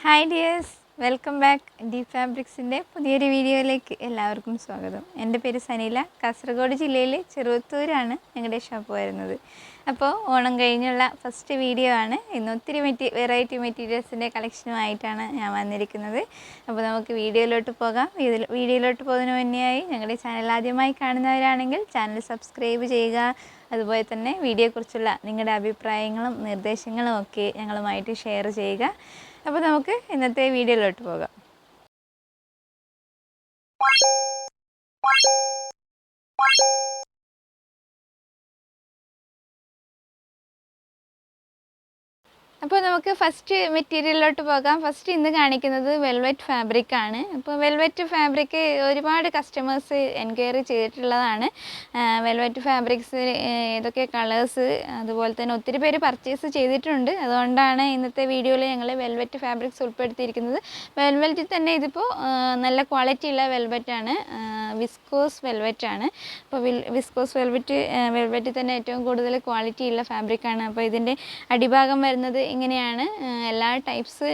Hi dears, welcome back. D ഫാബ്രിക്സിൻ്റെ പുതിയൊരു വീഡിയോയിലേക്ക് എല്ലാവർക്കും സ്വാഗതം. എൻ്റെ പേര് സനീല. കാസർഗോഡ് ജില്ലയിലെ ചെറുവത്തൂരാണ് ഞങ്ങളുടെ ഷോപ്പ് വരുന്നത്. അപ്പോൾ ഓണം കഴിഞ്ഞുള്ള ഫസ്റ്റ് വീഡിയോ ആണ്. ഇന്ന് ഒത്തിരി വെറൈറ്റി മെറ്റീരിയൽസിൻ്റെ കളക്ഷനുമായിട്ടാണ് ഞാൻ വന്നിരിക്കുന്നത്. അപ്പോൾ നമുക്ക് വീഡിയോയിലോട്ട് പോകാം. വീഡിയോയിലോട്ട് പോകുന്നതിന് മുന്നെയായി ഞങ്ങളുടെ ചാനൽ ആദ്യമായി കാണുന്നവരാണെങ്കിൽ ചാനൽ സബ്സ്ക്രൈബ് ചെയ്യുക. അതുപോലെ തന്നെ വീഡിയോയെക്കുറിച്ചുള്ള നിങ്ങളുടെ അഭിപ്രായങ്ങളും നിർദ്ദേശങ്ങളും ഒക്കെ ഞങ്ങളുമായിട്ട് ഷെയർ ചെയ്യുക. അപ്പോൾ നമുക്ക് ഇന്നത്തെ വീഡിയോയിലോട്ട് പോകാം. അപ്പോൾ നമുക്ക് ഫസ്റ്റ് മെറ്റീരിയലിലോട്ട് പോകാം. ഫസ്റ്റ് ഇന്ന് കാണിക്കുന്നത് വെൽവെറ്റ് ഫാബ്രിക് ആണ്. അപ്പോൾ വെൽവെറ്റ് ഫാബ്രിക് ഒരുപാട് കസ്റ്റമേഴ്സ് എൻക്വയറി ചെയ്തിട്ടുള്ളതാണ്. വെൽവെറ്റ് ഫാബ്രിക്സ് ഏതൊക്കെ കളേഴ്സ്, അതുപോലെ തന്നെ ഒത്തിരി പേര് പർച്ചേസ് ചെയ്തിട്ടുണ്ട്. അതുകൊണ്ടാണ് ഇന്നത്തെ വീഡിയോയിൽ ഞങ്ങൾ വെൽവെറ്റ് ഫാബ്രിക്സ് ഉൾപ്പെടുത്തിയിരിക്കുന്നത്. വെൽവെറ്റിൽ തന്നെ ഇതിപ്പോൾ നല്ല ക്വാളിറ്റി ഉള്ള വെൽവെറ്റാണ്, വിസ്കോസ് വെൽവെറ്റ് ആണ്. അപ്പോൾ വിസ്കോസ് വെൽവെറ്റിൽ തന്നെ ഏറ്റവും കൂടുതൽ ക്വാളിറ്റി ഉള്ള ഫാബ്രിക്കാണ്. അപ്പോൾ ഇതിൻ്റെ അടിഭാഗം വരുന്നത് ഇങ്ങനെയാണ്. എല്ലാ ടൈപ്സ്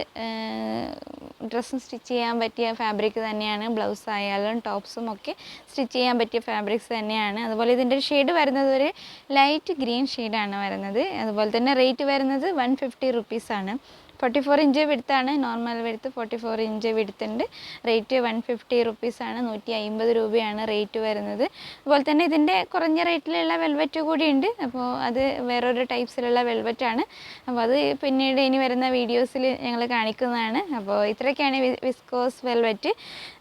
ഡ്രസ്സും സ്റ്റിച്ച് ചെയ്യാൻ പറ്റിയ ഫാബ്രിക് തന്നെയാണ്. ബ്ലൗസ് ആയാലും ടോപ്സും ഒക്കെ സ്റ്റിച്ച് ചെയ്യാൻ പറ്റിയ ഫാബ്രിക്സ് തന്നെയാണ്. അതുപോലെ ഇതിൻ്റെ ഷെയ്ഡ് വരുന്നത് ഒരു ലൈറ്റ് ഗ്രീൻ ഷെയ്ഡാണ് വരുന്നത്. അതുപോലെ തന്നെ റേറ്റ് വരുന്നത് 150 റുപ്പീസാണ്. 44 ഇഞ്ച് വിടുത്താണ്, നോർമൽ വിടുത്ത് 44 ഇഞ്ച് വിടുത്തുണ്ട്. റേറ്റ് 150 റുപ്പീസാണ്, 150 രൂപയാണ് റേറ്റ് വരുന്നത്. അതുപോലെ തന്നെ ഇതിൻ്റെ കുറഞ്ഞ റേറ്റിലുള്ള വെൽവെറ്റ് കൂടിയുണ്ട്. അപ്പോൾ അത് വേറൊരു ടൈപ്സിലുള്ള വെൽവെറ്റാണ്. അപ്പോൾ അത് പിന്നീട് ഇനി വരുന്ന വീഡിയോസിൽ ഞങ്ങൾ കാണിക്കുന്നതാണ്. അപ്പോൾ ഇത്രയൊക്കെയാണ് വിസ്കോസ് വെൽവെറ്റ്.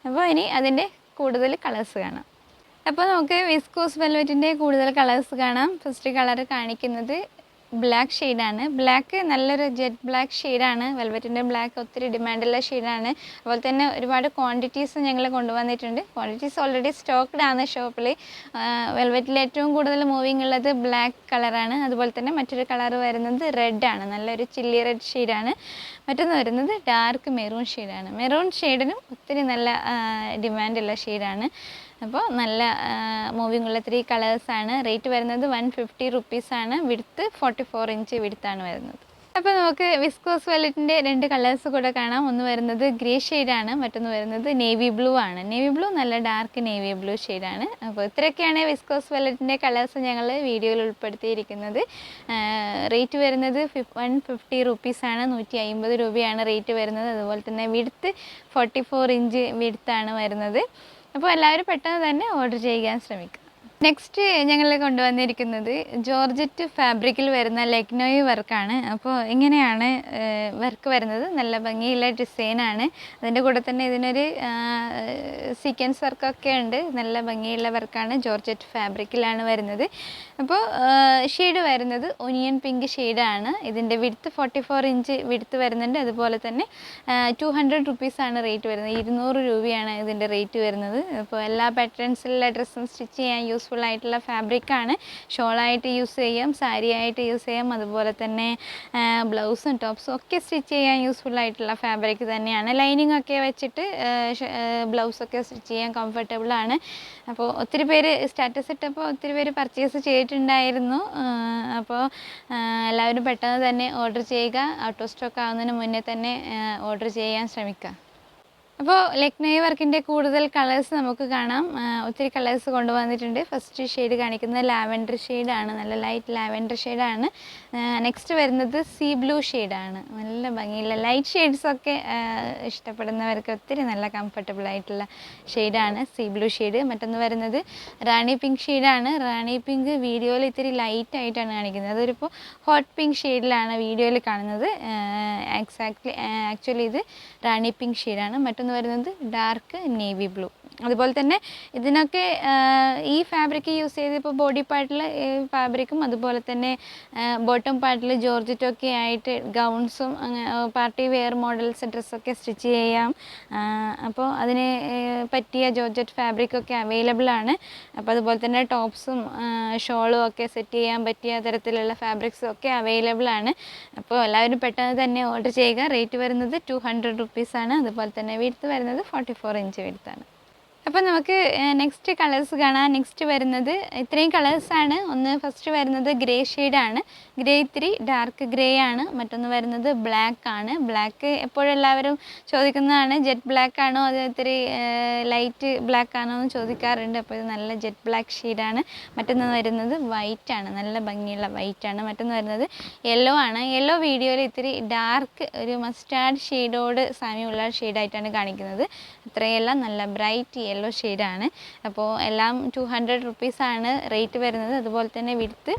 അപ്പോൾ ഇനി അതിൻ്റെ കൂടുതൽ കളേഴ്സ് കാണാം. അപ്പോൾ നമുക്ക് വിസ്കോസ് വെൽവെറ്റിൻ്റെ കൂടുതൽ കളേഴ്സ് കാണാം. ഫസ്റ്റ് കളർ കാണിക്കുന്നത് ബ്ലാക്ക് ഷെയ്ഡാണ്. ബ്ലാക്ക് നല്ലൊരു ജെറ്റ് ബ്ലാക്ക് ഷെയ്ഡാണ്. വെൽവെറ്റിൻ്റെ ബ്ലാക്ക് ഒത്തിരി ഡിമാൻഡുള്ള ഷെയ്ഡാണ്. അതുപോലെ തന്നെ ഒരുപാട് ക്വാണ്ടിറ്റീസ് ഞങ്ങൾ കൊണ്ടുവന്നിട്ടുണ്ട്. ക്വാണ്ടിറ്റീസ് ഓൾറെഡി സ്റ്റോക്ക്ഡ് ആണ് ഷോപ്പിൽ. വെൽവെറ്റിൽ ഏറ്റവും കൂടുതൽ മൂവിങ് ഉള്ളത് ബ്ലാക്ക് കളറാണ്. അതുപോലെ തന്നെ മറ്റൊരു കളർ വരുന്നത് റെഡാണ്, നല്ലൊരു ചില്ലി റെഡ് ഷെയ്ഡാണ്. മറ്റൊന്ന് വരുന്നത് ഡാർക്ക് മെറൂൺ ഷെയ്ഡാണ്. മെറൂൺ ഷെയ്ഡിനും ഒത്തിരി നല്ല ഡിമാൻഡുള്ള ഷെയ്ഡാണ്. അപ്പോൾ നല്ല മൂവിങ് ഉള്ള 3 കളേഴ്സാണ്. റേറ്റ് വരുന്നത് 150 റുപ്പീസാണ്. വിഡ്ത്ത് 44 ഇഞ്ച് വിഡ്ത്താണ് വരുന്നത്. അപ്പോൾ നമുക്ക് വിസ്കോസ് വെൽവെറ്റിൻ്റെ 2 കളേഴ്സ് കൂടെ കാണാം. ഒന്ന് വരുന്നത് ഗ്രേ ഷെയ്ഡാണ്, മറ്റൊന്ന് വരുന്നത് നേവി ബ്ലൂ ആണ്. നേവി ബ്ലൂ നല്ല ഡാർക്ക് നേവി ബ്ലൂ ഷെയ്ഡാണ്. അപ്പോൾ ഇത്രയൊക്കെയാണ് വിസ്കോസ് വെൽവെറ്റിൻ്റെ കളേഴ്സ് ഞങ്ങൾ വീഡിയോയിൽ ഉൾപ്പെടുത്തിയിരിക്കുന്നത്. റേറ്റ് വരുന്നത് 150 റുപ്പീസാണ്, 150 രൂപയാണ് റേറ്റ് വരുന്നത്. അതുപോലെ തന്നെ വിഡ്ത്ത് 44 ഇഞ്ച് വിഡ്ത്താണ് വരുന്നത്. അപ്പോൾ എല്ലാവരും പെട്ടെന്ന് തന്നെ ഓർഡർ ചെയ്യാൻ ശ്രമിക്കുക. നെക്സ്റ്റ് ഞങ്ങൾ കൊണ്ടുവന്നിരിക്കുന്നത് ജോർജറ്റ് ഫാബ്രിക്കിൽ വരുന്ന ലക്നോയി വർക്കാണ്. അപ്പോൾ ഇങ്ങനെയാണ് വർക്ക് വരുന്നത്. നല്ല ഭംഗിയുള്ള ഡിസൈനാണ്. അതിൻ്റെ കൂടെ തന്നെ ഇതിനൊരു സീക്വൻസ് വർക്കൊക്കെ ഉണ്ട്. നല്ല ഭംഗിയുള്ള വർക്കാണ്. ജോർജറ്റ് ഫാബ്രിക്കിലാണ് വരുന്നത്. അപ്പോൾ ഷെയ്ഡ് വരുന്നത് ഒനിയൻ പിങ്ക് ഷെയ്ഡാണ്. ഇതിൻ്റെ വിഡ്ത്ത് 44 ഇഞ്ച് വിഡ്ത്ത് വരുന്നുണ്ട്. അതുപോലെ തന്നെ 200 റുപ്പീസാണ് റേറ്റ് വരുന്നത്. 200 രൂപയാണ് ഇതിൻ്റെ റേറ്റ് വരുന്നത്. അപ്പോൾ എല്ലാ പാറ്റേൺസിലുള്ള ഡ്രസ്സും സ്റ്റിച്ച് ചെയ്യാൻ യൂസ്ഫുൾ ആയിട്ടുള്ള ഫാബ്രിക്കാണ്. ഷോളായിട്ട് യൂസ് ചെയ്യാം, സാരി ആയിട്ട് യൂസ് ചെയ്യാം, അതുപോലെ തന്നെ ബ്ലൗസും ടോപ്സും ഒക്കെ സ്റ്റിച്ച് ചെയ്യാൻ യൂസ്ഫുൾ ആയിട്ടുള്ള ഫാബ്രിക് തന്നെയാണ്. ലൈനിങ് ഒക്കെ വെച്ചിട്ട് ബ്ലൗസൊക്കെ സ്റ്റിച്ച് ചെയ്യാൻ കംഫർട്ടബിളാണ്. അപ്പോൾ ഒത്തിരി പേര് സ്റ്റാറ്റസ് ഇട്ടപ്പോൾ ഒത്തിരി പേര് പർച്ചേസ് ചെയ്തിട്ടുണ്ടായിരുന്നു. അപ്പോൾ എല്ലാവരും പെട്ടെന്ന് തന്നെ ഓർഡർ ചെയ്യുക. ഔട്ട് ഓഫ് സ്റ്റോക്ക് ആവുന്നതിന് മുന്നേ തന്നെ ഓർഡർ ചെയ്യാൻ ശ്രമിക്കുക. അപ്പോൾ ലക്നോയി വർക്കിൻ്റെ കൂടുതൽ കളേഴ്സ് നമുക്ക് കാണാം. ഒത്തിരി കളേഴ്സ് കൊണ്ടുവന്നിട്ടുണ്ട്. ഫസ്റ്റ് ഷെയ്ഡ് കാണിക്കുന്നത് ലാവൻഡർ ഷെയ്ഡാണ്, നല്ല ലൈറ്റ് ലാവൻഡർ ഷെയ്ഡാണ്. നെക്സ്റ്റ് വരുന്നത് സീ ബ്ലൂ ഷെയ്ഡാണ്. നല്ല ഭംഗിയുള്ള ലൈറ്റ് ഷെയ്ഡ്സൊക്കെ ഇഷ്ടപ്പെടുന്നവർക്ക് ഒത്തിരി നല്ല കംഫർട്ടബിൾ ആയിട്ടുള്ള ഷെയ്ഡാണ് സീ ബ്ലൂ ഷെയ്ഡ്. മറ്റൊന്ന് വരുന്നത് റാണി പിങ്ക് ഷെയ്ഡാണ്. റാണി പിങ്ക് വീഡിയോയിൽ ഇത്തിരി ലൈറ്റ് ആയിട്ടാണ് കാണിക്കുന്നത്. അതൊരിപ്പോൾ ഹോട്ട് പിങ്ക് ഷെയ്ഡിലാണ് വീഡിയോയിൽ കാണുന്നത്. ആക്ച്വലി ഇത് റാണി പിങ്ക് ഷെയ്ഡാണ്. മറ്റൊന്ന് വരുന്നത് ഡാർക്ക് നേവി ബ്ലൂ. അതുപോലെ തന്നെ ഇതിനൊക്കെ ഈ ഫാബ്രിക് യൂസ് ചെയ്ത് ഇപ്പോൾ ബോഡി പാർട്ടിൽ ഫാബ്രിക്കും അതുപോലെ തന്നെ ബോട്ടം പാർട്ടിൽ ജോർജറ്റൊക്കെ ആയിട്ട് ഗൗൺസും പാർട്ടി വെയർ മോഡൽസ് ഡ്രസ്സൊക്കെ സ്റ്റിച്ച് ചെയ്യാം. അപ്പോൾ അതിന് പറ്റിയ ജോർജറ്റ് ഫാബ്രിക്കൊക്കെ അവൈലബിൾ ആണ്. അപ്പോൾ അതുപോലെ തന്നെ ടോപ്സും ഷോളും ഒക്കെ സെറ്റ് ചെയ്യാൻ പറ്റിയ തരത്തിലുള്ള ഫാബ്രിക്സും ഒക്കെ അവൈലബിൾ ആണ്. അപ്പോൾ എല്ലാവരും പെട്ടെന്ന് തന്നെ ഓർഡർ ചെയ്യുക. റേറ്റ് വരുന്നത് 200 റുപ്പീസാണ്. അതുപോലെ തന്നെ വിഡ്ത്ത് വരുന്നത് 44 ഇഞ്ച് വിഡ്ത്താണ്. അപ്പോൾ നമുക്ക് നെക്സ്റ്റ് കളേഴ്സ് കാണാം. നെക്സ്റ്റ് വരുന്നത് ഇത്രയും കളേഴ്സാണ്. ഒന്ന് ഫസ്റ്റ് വരുന്നത് ഗ്രേ ഷെയ്ഡാണ്. ഗ്രേ ഇത്തിരി ഡാർക്ക് ഗ്രേ ആണ്. മറ്റൊന്ന് വരുന്നത് ബ്ലാക്ക് ആണ്. ബ്ലാക്ക് എപ്പോഴും എല്ലാവരും ചോദിക്കുന്നതാണ്, ജെറ്റ് ബ്ലാക്ക് ആണോ അത് ഇത്തിരി ലൈറ്റ് ബ്ലാക്ക് ആണോ എന്ന് ചോദിക്കാറുണ്ട്. അപ്പോൾ ഇത് നല്ല ജെറ്റ് ബ്ലാക്ക് ഷെയ്ഡാണ്. മറ്റൊന്ന് വരുന്നത് വൈറ്റ് ആണ്, നല്ല ഭംഗിയുള്ള വൈറ്റ് ആണ്. മറ്റൊന്ന് വരുന്നത് യെല്ലോ ആണ്. യെല്ലോ വീഡിയോയിൽ ഇത്തിരി ഡാർക്ക് ഒരു മസ്റ്റാർഡ് ഷെയ്ഡോട് സാമ്യമുള്ള ഷെയ്ഡായിട്ടാണ് കാണിക്കുന്നത്. അത്രയെല്ലാം നല്ല ബ്രൈറ്റ് യെല്ലോ ഷെയ്ഡാണ്. അപ്പോൾ എല്ലാം 200 റുപ്പീസാണ് റേറ്റ് വരുന്നത്. അതുപോലെ തന്നെ വിഡ്ത്ത്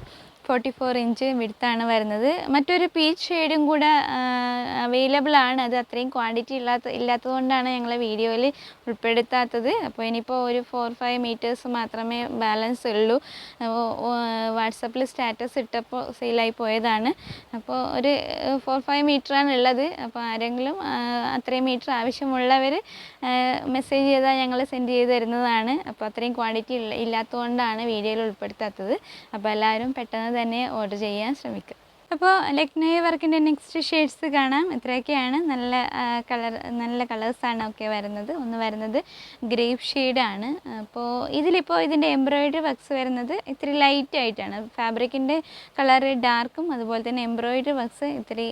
44 ഇഞ്ച് വിഡ്ത്താണ് വരുന്നത്. മറ്റൊരു പീച്ച് ഷെയ്ഡും കൂടെ അവൈലബിൾ ആണ്. അത് അത്രയും ക്വാണ്ടിറ്റി ഇല്ലാത്തതുകൊണ്ടാണ് ഞങ്ങൾ വീഡിയോയിൽ ഉൾപ്പെടുത്താത്തത്. അപ്പോൾ ഇനിയിപ്പോൾ ഒരു 4-5 മീറ്റേഴ്സ് മാത്രമേ ബാലൻസ് ഉള്ളൂ. വാട്സപ്പിൽ സ്റ്റാറ്റസ് ഇട്ടപ്പോൾ സെയിലായി പോയതാണ്. അപ്പോൾ ഒരു 4-5 മീറ്ററാണ് ഉള്ളത്. അപ്പോൾ ആരെങ്കിലും അത്രയും മീറ്റർ ആവശ്യമുള്ളവർ മെസ്സേജ് ചെയ്താൽ ഞങ്ങൾ സെൻഡ് ചെയ്ത് തരുന്നതാണ്. അപ്പോൾ അത്രയും ക്വാണ്ടിറ്റി ഇല്ലാത്തതുകൊണ്ടാണ് വീഡിയോയിൽ ഉൾപ്പെടുത്താത്തത്. അപ്പോൾ എല്ലാവരും പെട്ടെന്ന് തന്നെ ഓർഡർ ചെയ്യാൻ ശ്രമിക്കുക. അപ്പോൾ ലക്നൗ വർക്കിൻ്റെ നെക്സ്റ്റ് ഷെയ്ഡ്സ് കാണാം. ഇത്രയൊക്കെയാണ്. നല്ല കളേഴ്സാണ് ഒക്കെ വരുന്നത്. ഒന്ന് വരുന്നത് ഗ്രേപ്പ് ഷെയ്ഡാണ്. അപ്പോൾ ഇതിൻ്റെ എംബ്രോയിഡറി വർക്ക്സ് വരുന്നത് ഇത്തിരി ലൈറ്റ് ആയിട്ടാണ്. ഫാബ്രിക്കിൻ്റെ കളർ ഡാർക്കും അതുപോലെ തന്നെ എംബ്രോയിഡറി വർക്ക്സ് ഇത്തിരി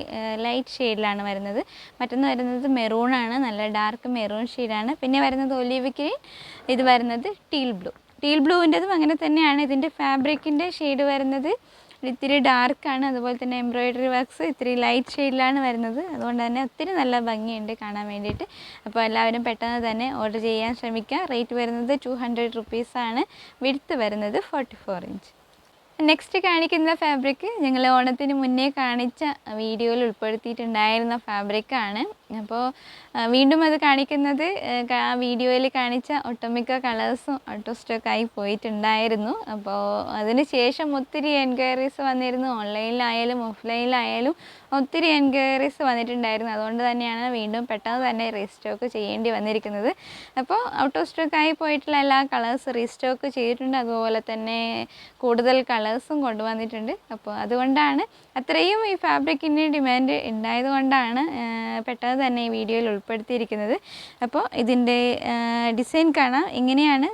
ലൈറ്റ് ഷെയ്ഡിലാണ് വരുന്നത്. മറ്റൊന്ന് വരുന്നത് മെറൂണാണ്, നല്ല ഡാർക്ക് മെറൂൺ ഷെയ്ഡാണ്. പിന്നെ വരുന്നത് ഒലീവ് ഗ്രീൻ, ഇത് വരുന്നത് ടീൽ ബ്ലൂ. ടീൽ ബ്ലൂവിൻ്റെതും അങ്ങനെ തന്നെയാണ്. ഇതിൻ്റെ ഫാബ്രിക്കിൻ്റെ ഷെയ്ഡ് വരുന്നത് ഇത്തിരി ഡാർക്കാണ്. അതുപോലെ തന്നെ എംബ്രോയിഡറി വർക്ക്സ് ഇത്തിരി ലൈറ്റ് ഷെയ്ഡിലാണ് വരുന്നത്. അതുകൊണ്ട് തന്നെ ഒത്തിരി നല്ല ഭംഗിയുണ്ട് കാണാൻ വേണ്ടിയിട്ട്. അപ്പോൾ എല്ലാവരും പെട്ടെന്ന് തന്നെ ഓർഡർ ചെയ്യാൻ ശ്രമിക്കുക. റേറ്റ് വരുന്നത് 200 റുപ്പീസാണ്. വിഡ്ത്ത് വരുന്നത് 44 ഇഞ്ച്. നെക്സ്റ്റ് കാണിക്കുന്ന ഫാബ്രിക് ഞങ്ങൾ ഓണത്തിന് മുന്നേ കാണിച്ച വീഡിയോയിൽ ഉൾപ്പെടുത്തിയിട്ടുണ്ടായിരുന്ന ഫാബ്രിക്കാണ്. അപ്പോൾ വീണ്ടും അത് കാണിക്കുന്നത് ആ വീഡിയോയിൽ കാണിച്ച ഒട്ടുമിക്ക കളേഴ്സും ഔട്ട് ഓഫ് സ്റ്റോക്കായി പോയിട്ടുണ്ടായിരുന്നു. അപ്പോൾ അതിന് ശേഷം ഒത്തിരി എൻക്വയറീസ് വന്നിരുന്നു. ഓൺലൈനിലായാലും ഓഫ്ലൈനിലായാലും ഒത്തിരി എൻക്വയറീസ് വന്നിട്ടുണ്ടായിരുന്നു. അതുകൊണ്ട് തന്നെയാണ് വീണ്ടും പെട്ടെന്ന് തന്നെ റീസ്റ്റോക്ക് ചെയ്യേണ്ടി വന്നിരിക്കുന്നത്. അപ്പോൾ ഔട്ട് ഓഫ് സ്റ്റോക്കായി പോയിട്ടുള്ള എല്ലാ കളേഴ്സ് റീസ്റ്റോക്ക് ചെയ്തിട്ടുണ്ട്. അതുപോലെ തന്നെ കൂടുതൽ കളേഴ്സും കൊണ്ടുവന്നിട്ടുണ്ട്. അപ്പോൾ അതുകൊണ്ടാണ് അത്രയും ഈ ഫാബ്രിക്കിന് ഡിമാൻഡ് ഉണ്ടായതുകൊണ്ടാണ് പെട്ടെന്ന് തന്നെ ഈ വീഡിയോയിൽ ഉൾപ്പെടുത്തിയിരിക്കുന്നത്. അപ്പോൾ ഇതിൻ്റെ ഡിസൈൻ കാണാം. ഇങ്ങനെയാണ്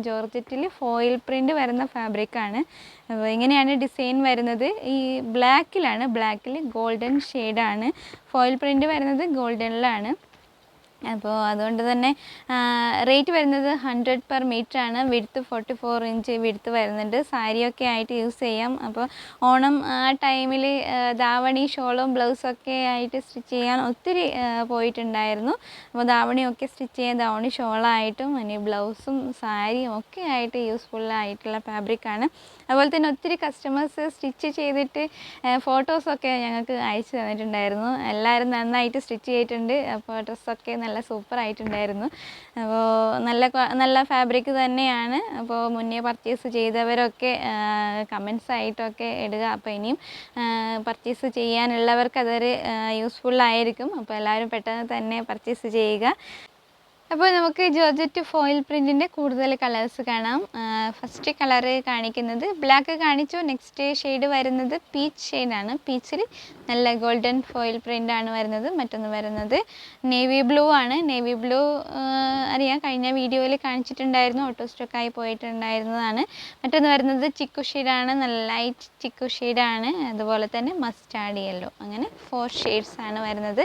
ജോർജറ്റിൽ ഫോയിൽ പ്രിൻ്റ് വരുന്ന ഫാബ്രിക്കാണ്. അപ്പോൾ ഇങ്ങനെയാണ് ഡിസൈൻ വരുന്നത്. ഈ ബ്ലാക്കിലാണ്, ബ്ലാക്കിൽ ഗോൾഡൻ ഷെയ്ഡാണ്. ഫോയിൽ പ്രിൻ്റ് വരുന്നത് ഗോൾഡനിലാണ്. അപ്പോൾ അതുകൊണ്ട് തന്നെ റേറ്റ് വരുന്നത് 100 പെർ മീറ്റർ ആണ്. വിഡ്ത്ത് 44 ഇഞ്ച് വിഡ്ത്ത് വരുന്നുണ്ട്. സാരിയൊക്കെ ആയിട്ട് യൂസ് ചെയ്യാം. അപ്പോൾ ഓണം ആ ടൈമിൽ ദാവണി ഷോളും ബ്ലൗസൊക്കെ ആയിട്ട് സ്റ്റിച്ച് ചെയ്യാൻ ഒത്തിരി പോയിട്ടുണ്ടായിരുന്നു. അപ്പോൾ ദാവണിയൊക്കെ സ്റ്റിച്ച് ചെയ്യാൻ ദാവണി ഷോളായിട്ടും ഇനി ബ്ലൗസും സാരിയും ഒക്കെ ആയിട്ട് യൂസ്ഫുള്ളായിട്ടുള്ള ഫാബ്രിക്കാണ്. അതുപോലെ തന്നെ ഒത്തിരി കസ്റ്റമേഴ്സ് സ്റ്റിച്ച് ചെയ്തിട്ട് ഫോട്ടോസൊക്കെ ഞങ്ങൾക്ക് അയച്ചു തന്നിട്ടുണ്ടായിരുന്നു. എല്ലാവരും നന്നായിട്ട് സ്റ്റിച്ച് ചെയ്തിട്ടുണ്ട്. അപ്പോൾ ഡ്രസ്സൊക്കെ നല്ല സൂപ്പറായിട്ടുണ്ടായിരുന്നു. അപ്പോൾ നല്ല ഫാബ്രിക് തന്നെയാണ്. അപ്പോൾ മുന്നേ പർച്ചേസ് ചെയ്തവരൊക്കെ കമൻസ് ആയിട്ടൊക്കെ ഇടുക. അപ്പോൾ ഇനിയും പർച്ചേസ് ചെയ്യാനുള്ളവർക്ക് അതൊരു യൂസ്ഫുള്ളായിരിക്കും. അപ്പോൾ എല്ലാവരും പെട്ടെന്ന് തന്നെ പർച്ചേസ് ചെയ്യുക. അപ്പോൾ നമുക്ക് ജോർജറ്റ് ഫോയിൽ പ്രിൻറ്റിൻ്റെ കൂടുതൽ കളേഴ്സ് കാണാം. ഫസ്റ്റ് കളറ് കാണിക്കുന്നത് ബ്ലാക്ക് കാണിച്ചു. നെക്സ്റ്റ് ഷെയ്ഡ് വരുന്നത് പീച്ച് ഷെയ്ഡാണ്. പീച്ചിൽ നല്ല ഗോൾഡൻ ഫോയിൽ പ്രിൻ്റാണ് വരുന്നത്. മറ്റൊന്ന് വരുന്നത് നേവി ബ്ലൂ ആണ്. നേവി ബ്ലൂ അറിയാം, കഴിഞ്ഞ വീഡിയോയിൽ കാണിച്ചിട്ടുണ്ടായിരുന്നു. ഓട്ടോ സ്റ്റോക്കായി പോയിട്ടുണ്ടായിരുന്നതാണ്. മറ്റൊന്ന് വരുന്നത് ചിക്കു ഷെയ്ഡാണ്, നല്ല ലൈറ്റ് ചിക്കു ഷെയ്ഡാണ്. അതുപോലെ തന്നെ മസ്റ്റാർഡ് യെല്ലോ. അങ്ങനെ 4 ഷെയ്ഡ്സ് ആണ് വരുന്നത്.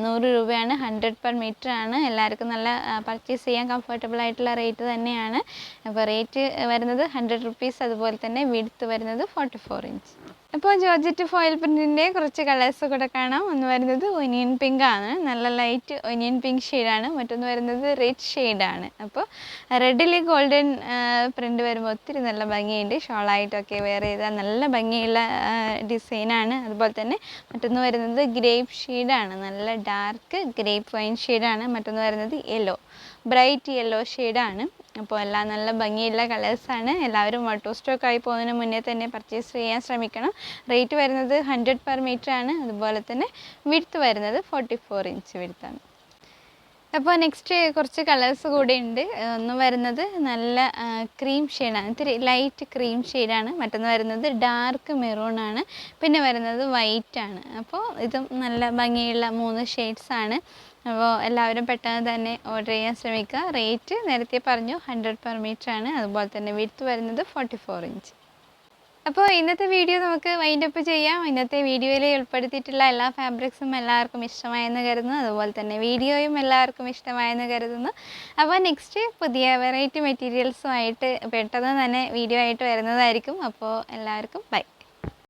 100 രൂപയാണ്. 100 പെർ മീറ്റർ ആണ്. എല്ലാവർക്കും നല്ല പർച്ചേസ് ചെയ്യാൻ കംഫർട്ടബിൾ ആയിട്ടുള്ള റേറ്റ് തന്നെയാണ്. അപ്പോൾ റേറ്റ് വരുന്നത് 100 റുപ്പീസ്. അതുപോലെ തന്നെ വിഡ്ത്ത് വരുന്നത് 44 ഇഞ്ച്. അപ്പോൾ ജോർജറ്റ് ഫോയിൽ പ്രിൻറ്റിൻ്റെ കുറച്ച് കളേഴ്സ് കൂടെ കാണാം. ഒന്ന് വരുന്നത് ഒനിയൻ പിങ്ക് ആണ്, നല്ല ലൈറ്റ് ഒനിയൻ പിങ്ക് ഷെയ്ഡാണ്. മറ്റൊന്ന് വരുന്നത് റെഡ് ഷെയ്ഡാണ്. അപ്പോൾ റെഡിൽ ഗോൾഡൻ പ്രിൻറ്റ് വരുമ്പോൾ ഒത്തിരി നല്ല ഭംഗിയുണ്ട്. ഷോളായിട്ടൊക്കെ വെയർ ചെയ്താൽ നല്ല ഭംഗിയുള്ള ഡിസൈനാണ്. അതുപോലെ തന്നെ മറ്റൊന്ന് വരുന്നത് ഗ്രേപ്പ് ഷെയ്ഡാണ്, നല്ല ഡാർക്ക് ഗ്രേപ്പ് വൈൻ ഷെയ്ഡാണ്. മറ്റൊന്ന് വരുന്നത് യെല്ലോ, ബ്രൈറ്റ് യെല്ലോ ഷെയ്ഡാണ്. അപ്പോൾ എല്ലാം നല്ല ഭംഗിയുള്ള കളേഴ്സാണ്. എല്ലാവരും ഓട്ടോ സ്റ്റോക്കായി പോകുന്നതിന് മുന്നേ തന്നെ പർച്ചേസ് ചെയ്യാൻ ശ്രമിക്കണം. റേറ്റ് വരുന്നത് 100 പെർ മീറ്റർ ആണ്. അതുപോലെ തന്നെ വിഡ്ത്ത് വരുന്നത് 44 ഇഞ്ച് വിഡ്ത്താണ്. അപ്പോൾ നെക്സ്റ്റ് കുറച്ച് കളേഴ്സ് കൂടെ ഉണ്ട്. ഒന്ന് വരുന്നത് നല്ല ക്രീം ഷെയ്ഡാണ്, ഇത്തിരി ലൈറ്റ് ക്രീം ഷെയ്ഡാണ്. മറ്റൊന്ന് വരുന്നത് ഡാർക്ക് മെറൂണാണ്. പിന്നെ വരുന്നത് വൈറ്റാണ്. അപ്പോൾ ഇതും നല്ല ഭംഗിയുള്ള 3 ഷെയ്ഡ്സാണ്. അപ്പോൾ എല്ലാവരും പെട്ടെന്ന് തന്നെ ഓർഡർ ചെയ്യാൻ ശ്രമിക്കുക. റേറ്റ് നേരത്തെ പറഞ്ഞു 100 പെർ മീറ്റർ ആണ്. അതുപോലെ തന്നെ വിഡ്ത്ത് വരുന്നത് 44 ഇഞ്ച്. അപ്പോൾ ഇന്നത്തെ വീഡിയോ നമുക്ക് വൈൻഡപ്പ് ചെയ്യാം. ഇന്നത്തെ വീഡിയോയിൽ ഉൾപ്പെടുത്തിയിട്ടുള്ള എല്ലാ ഫാബ്രിക്സും എല്ലാവർക്കും ഇഷ്ടമായെന്ന് കരുതുന്നു. അതുപോലെ തന്നെ വീഡിയോയും എല്ലാവർക്കും ഇഷ്ടമായെന്ന് കരുതുന്നു. അപ്പോൾ നെക്സ്റ്റ് പുതിയ വെറൈറ്റി മെറ്റീരിയൽസുമായിട്ട് പെട്ടെന്ന് തന്നെ വീഡിയോ ആയിട്ട് വരുന്നതായിരിക്കും. അപ്പോൾ എല്ലാവർക്കും ബൈ.